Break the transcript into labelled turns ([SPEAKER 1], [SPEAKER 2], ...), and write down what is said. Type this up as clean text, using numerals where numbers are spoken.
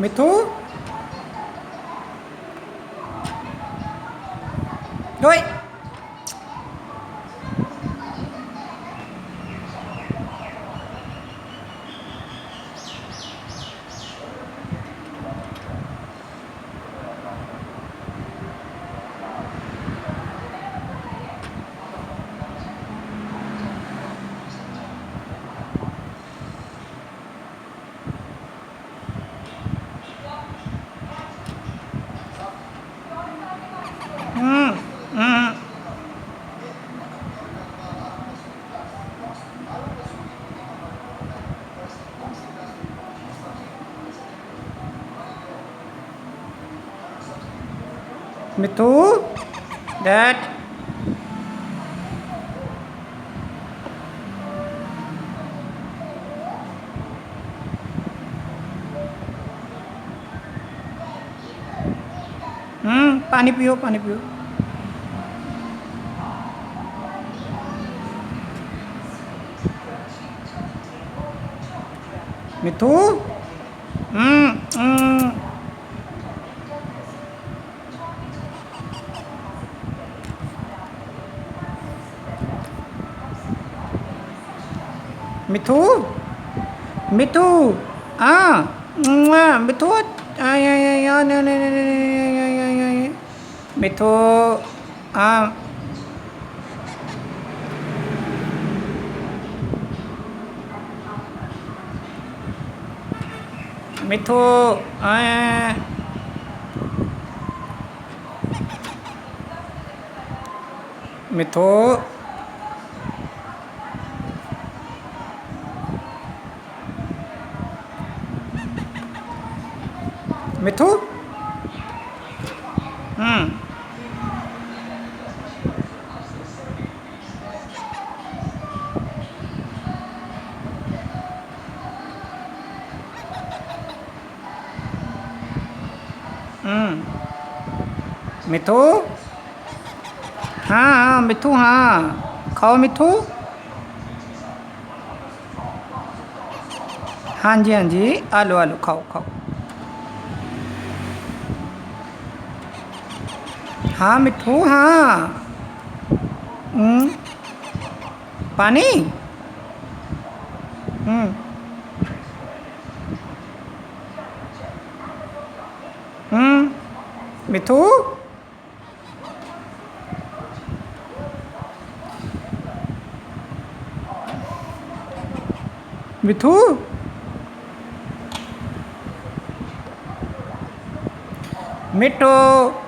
[SPEAKER 1] मिठू ओए हम्म हम्म मिठू डैड पानी पियो पानी पियो मिठू हम्म हम्म मिठू मिठू मिठू मिठू मिठू मिठू मिठू मिठू हाँ हाँ मिठू हाँ खाओ मिठू हाँ जी हाँ जी आलो आलो खाओ खाओ हाँ मिठू हाँ पानी मिठू मिठू मिठू